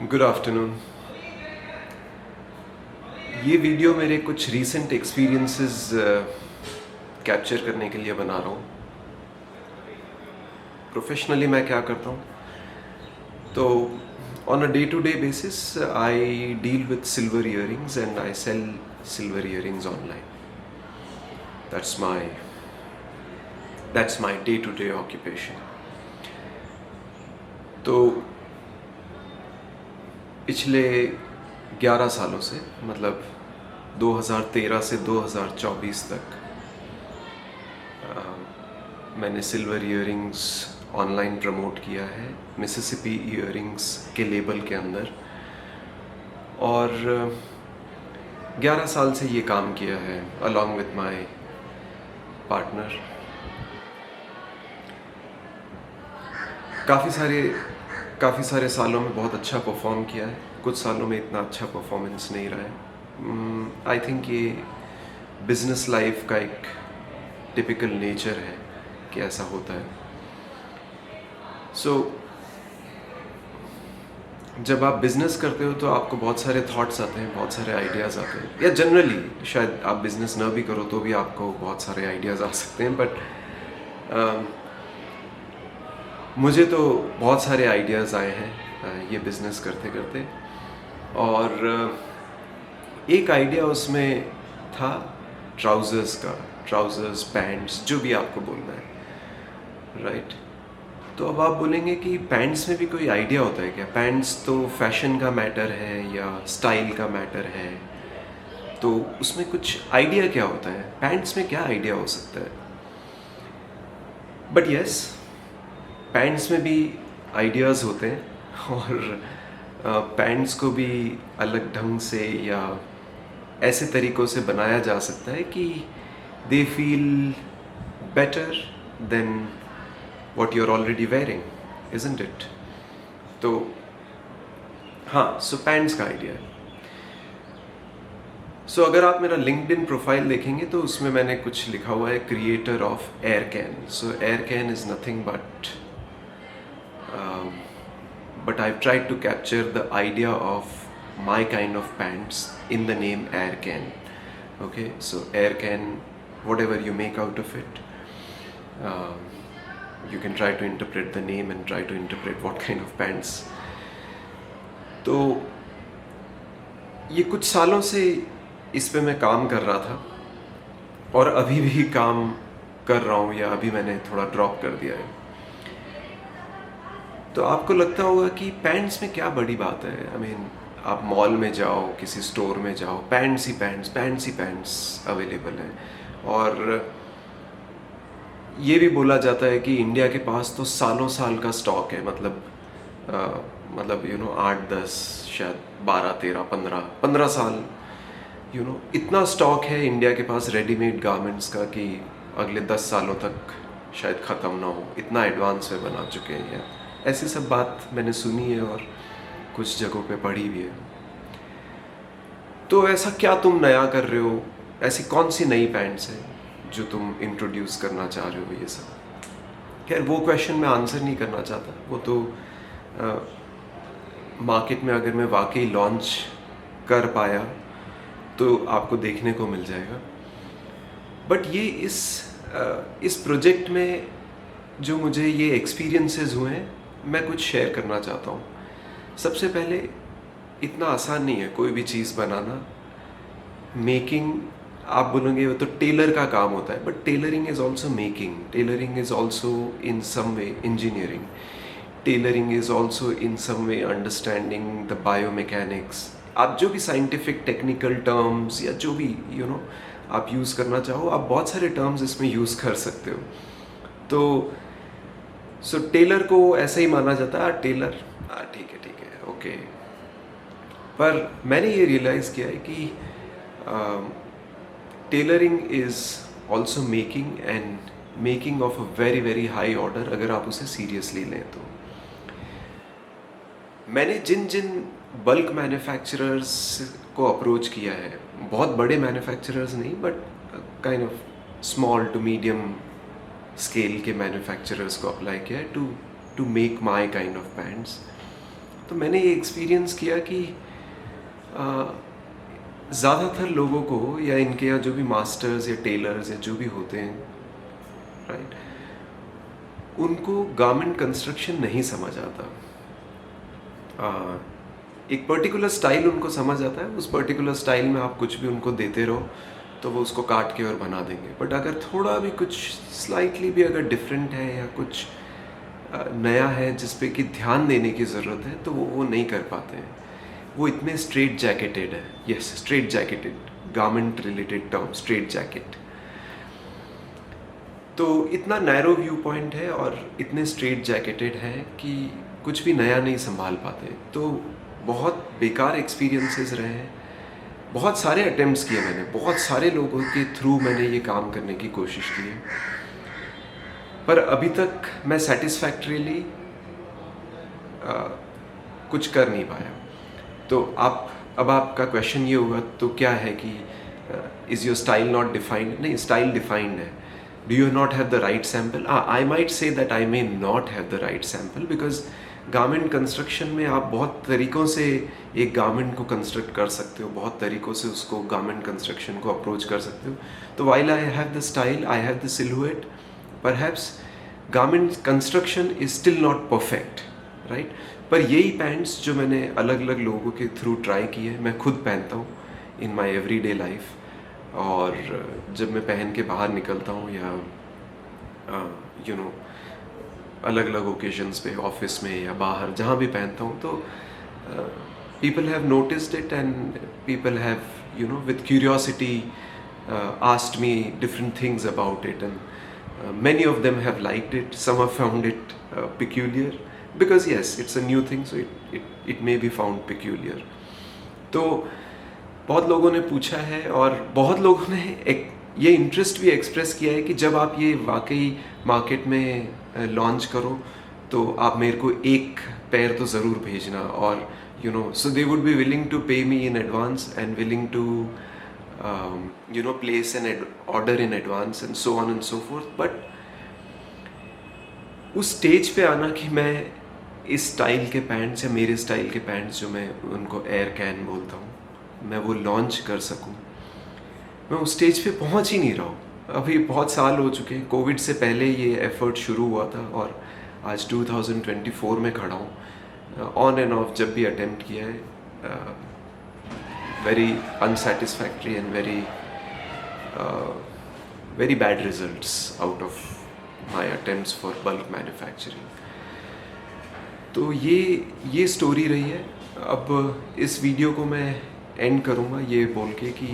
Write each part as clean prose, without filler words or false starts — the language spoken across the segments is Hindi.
Good afternoon. ये वीडियो मेरे कुछ रीसेंट एक्सपीरियंसेस कैप्चर करने के लिए बना रहा हूँ। प्रोफेशनली मैं क्या करता हूँ, तो on a day to day basis I deal with silver earrings and I sell silver earrings online. That's my that's my day to day occupation. तो पिछले 11 सालों से, मतलब 2013 से 2024 तक मैंने सिल्वर ईयरिंग्स ऑनलाइन प्रमोट किया है मिसिसिपी ईयरिंग्स के लेबल के अंदर, और 11 साल से ये काम किया है अलॉन्ग विथ माय पार्टनर। काफ़ी सारे सालों में बहुत अच्छा परफॉर्म किया है, कुछ सालों में इतना अच्छा परफॉर्मेंस नहीं रहा है। आई थिंक ये बिजनेस लाइफ का एक टिपिकल नेचर है कि ऐसा होता है। जब आप बिज़नेस करते हो तो आपको बहुत सारे थॉट्स आते हैं, बहुत सारे आइडियाज़ आते हैं, या जनरली शायद आप बिज़नेस ना भी करो तो भी आपको बहुत सारे आइडियाज़ आ सकते हैं। बट मुझे तो बहुत सारे आइडियाज़ आए हैं ये बिज़नेस करते करते, और एक आइडिया उसमें था ट्राउज़र्स पैंट्स, जो भी आपको बोलना है, राइट। तो अब आप बोलेंगे कि पैंट्स में भी कोई आइडिया होता है क्या? पैंट्स तो फैशन का मैटर है या स्टाइल का मैटर है, तो उसमें कुछ आइडिया क्या होता है? पैंट्स में क्या आइडिया हो सकता है? बट यस, पैंट्स में भी आइडियाज़ होते हैं, और पैंट्स को भी अलग ढंग से या ऐसे तरीक़ों से बनाया जा सकता है कि they feel better than what you're already wearing, isn't it? तो हाँ, सो पैंट्स का आइडिया है। सो अगर आप मेरा लिंक्डइन प्रोफाइल देखेंगे तो उसमें मैंने कुछ लिखा हुआ है, creator of air can. So air can is nothing but I tried to capture the idea of my kind of pants in the name air can. Okay, so air can, whatever you make out of it, you can try to interpret the name and try to interpret what kind of pants. तो ये कुछ सालों से इस पे मैं काम कर रहा था, और अभी भी काम कर रहा हूँ, या अभी मैंने थोड़ा ड्रॉप कर दिया है। तो आपको लगता होगा कि पैंट्स में क्या बड़ी बात है। आई मीन, आप मॉल में जाओ, किसी स्टोर में जाओ, पैंट्स ही पैंट्स अवेलेबल हैं, और ये भी बोला जाता है कि इंडिया के पास तो सालों साल का स्टॉक है, मतलब 8-10, शायद 12-13, 15 साल, इतना स्टॉक है इंडिया के पास रेडीमेड गारमेंट्स का कि अगले 10 सालों तक शायद ख़त्म ना हो, इतना एडवांस में बना चुके हैं। ऐसी सब बात मैंने सुनी है और कुछ जगहों पे पढ़ी भी है। तो ऐसा क्या तुम नया कर रहे हो? ऐसी कौन सी नई पैंट्स है जो तुम इंट्रोड्यूस करना चाह रहे हो? ये सब, खैर वो क्वेश्चन मैं आंसर नहीं करना चाहता, वो तो मार्केट में अगर मैं वाकई लॉन्च कर पाया तो आपको देखने को मिल जाएगा। बट ये इस प्रोजेक्ट में जो मुझे ये एक्सपीरियंसेस हुए हैं, मैं कुछ शेयर करना चाहता हूँ। सबसे पहले, इतना आसान नहीं है कोई भी चीज़ बनाना। मेकिंग, आप बोलोगे वो तो टेलर का काम होता है, but tailoring is also making, tailoring is also in some way engineering, tailoring is also in some way understanding the biomechanics. आप जो भी साइंटिफिक टेक्निकल टर्म्स या जो भी आप यूज़ करना चाहो, आप बहुत सारे टर्म्स इसमें यूज़ कर सकते हो। तो सो टेलर को ऐसा ही माना जाता है, टेलर, ठीक है, ओके। पर मैंने ये रियलाइज़ किया है कि tailoring is also making, and making of a very very high order, अगर आप उसे सीरियसली लें तो। मैंने जिन बल्क मैन्युफैक्चरर्स को अप्रोच किया है, बहुत बड़े मैन्युफैक्चरर्स नहीं, but kind of small to medium scale के मैन्युफैक्चरर्स को अप्लाई किया है to make my kind of pants. तो मैंने ये एक्सपीरियंस किया कि ज़्यादातर लोगों को, या इनके यहाँ जो भी मास्टर्स या टेलर्स या जो भी होते हैं, राइट, उनको गारमेंट कंस्ट्रक्शन नहीं समझ आता। एक पर्टिकुलर स्टाइल उनको समझ आता है, उस पर्टिकुलर स्टाइल में आप कुछ भी उनको देते रहो तो वो उसको काट के और बना देंगे। बट अगर थोड़ा भी कुछ स्लाइटली भी अगर डिफरेंट है या कुछ नया है जिस पे कि ध्यान देने की ज़रूरत है, तो वो नहीं कर पाते हैं। वो इतने स्ट्रेट जैकेटेड है, yes, straight jacketed, garment related term, straight jacket. तो इतना नैरो व्यू पॉइंट है और इतने स्ट्रेट जैकेटेड है कि कुछ भी नया नहीं संभाल पाते। तो बहुत बेकार एक्सपीरियंसेस रहे हैं। बहुत सारे अटेम्प्ट्स किए मैंने, बहुत सारे लोगों के थ्रू मैंने ये काम करने की कोशिश की है, पर अभी तक मैं सेटिस्फैक्टरीली कुछ कर नहीं पाया। तो अब आपका क्वेश्चन ये होगा तो क्या है कि is your style not defined? नहीं, स्टाइल डिफाइंड है। Do you not have the right sample? I might say that I may not have the right sample, because garment construction में आप बहुत तरीक़ों से एक गारमेंट को कंस्ट्रक्ट कर सकते हो, बहुत तरीक़ों से उसको गारमेंट कंस्ट्रक्शन को अप्रोच कर सकते हो। तो while I have the style, I have the silhouette, perhaps garment construction is still not perfect, right. पर यही पैंट्स जो मैंने अलग अलग लोगों के थ्रू ट्राई किए, मैं खुद पहनता हूँ इन माई एवरीडे लाइफ, और जब मैं पहन के बाहर निकलता हूँ या यू नो अलग अलग ओकेजन्स पे, ऑफिस में या बाहर जहाँ भी पहनता हूँ, तो people have noticed it and people have with curiosity asked me different things about it, and many of them have liked it. Some have found it peculiar, because yes, it's a new thing, so it may be found peculiar. तो बहुत लोगों ने पूछा है और बहुत लोगों ने ये इंटरेस्ट भी एक्सप्रेस किया है कि जब आप ये वाकई मार्केट में लॉन्च करो तो आप मेरे को एक पेयर तो ज़रूर भेजना, और so they would be willing to pay me in advance and willing to place an order in advance and so on and so forth. But उस स्टेज पे आना कि मैं इस स्टाइल के पैंट्स या मेरे स्टाइल के पैंट्स जो मैं उनको एयर कैन बोलता हूँ, मैं वो लॉन्च कर सकूँ, मैं उस स्टेज पे पहुँच ही नहीं रहा हूँ। अभी बहुत साल हो चुके हैं, कोविड से पहले ये एफर्ट शुरू हुआ था और आज 2024 में खड़ा हूँ। ऑन एंड ऑफ जब भी अटेम्प्ट किया है, very unsatisfactory and very bad results out of my attempts for bulk manufacturing. तो ये स्टोरी रही है। अब इस वीडियो को मैं एंड करूँगा ये बोल के कि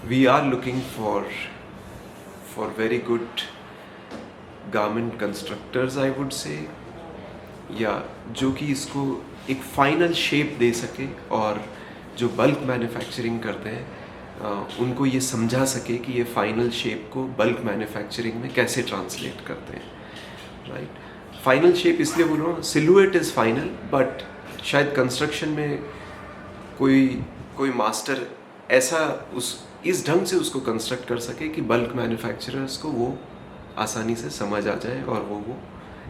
we are looking for very good garment constructors, I would say, या जो कि इसको एक फाइनल शेप दे सके, और जो बल्क मैन्युफैक्चरिंग करते हैं उनको ये समझा सके कि ये फाइनल शेप को बल्क मैन्युफैक्चरिंग में कैसे ट्रांसलेट करते हैं, राइट। फाइनल शेप इसलिए बोल रहा हूँ, सिलुएट इज़ फाइनल, बट शायद कंस्ट्रक्शन में कोई मास्टर ऐसा इस ढंग से उसको कंस्ट्रक्ट कर सके कि बल्क मैन्युफैक्चरर्स को वो आसानी से समझ आ जाए और वो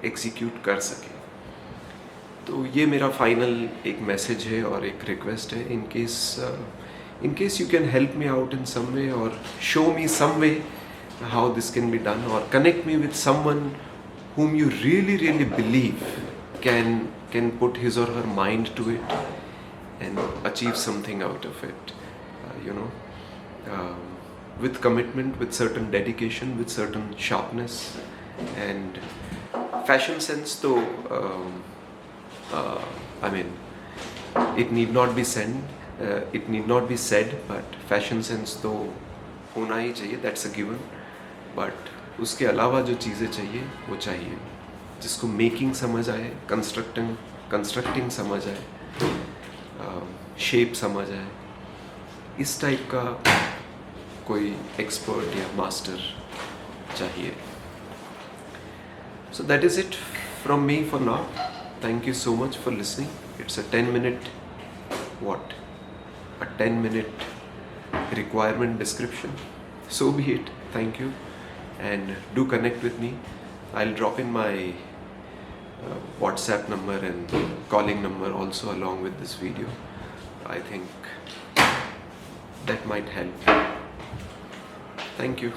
एग्जीक्यूट कर सके। तो ये मेरा फाइनल एक मैसेज है और एक रिक्वेस्ट है, in case you can help me out in some way और show me some way how this can be done, और connect me with someone whom you really believe can put his or her mind to it and achieve something out of it, with commitment, with certain dedication, with certain sharpness and fashion sense. So I mean, it need not be said, but fashion sense तो होना ही चाहिए, that's a given. But उसके अलावा जो चीज़ें चाहिए वो चाहिए, जिसको मेकिंग समझ आए, कंस्ट्रक्टिंग समझ आए, शेप समझ आए, इस टाइप का कोई एक्सपर्ट या मास्टर चाहिए. So that is it from me for now. Thank you so much for listening. It's a 10-minute requirement description. So be it. Thank you, and do connect with me. I'll drop in my WhatsApp number and calling number also along with this video. I think that might help. Thank you.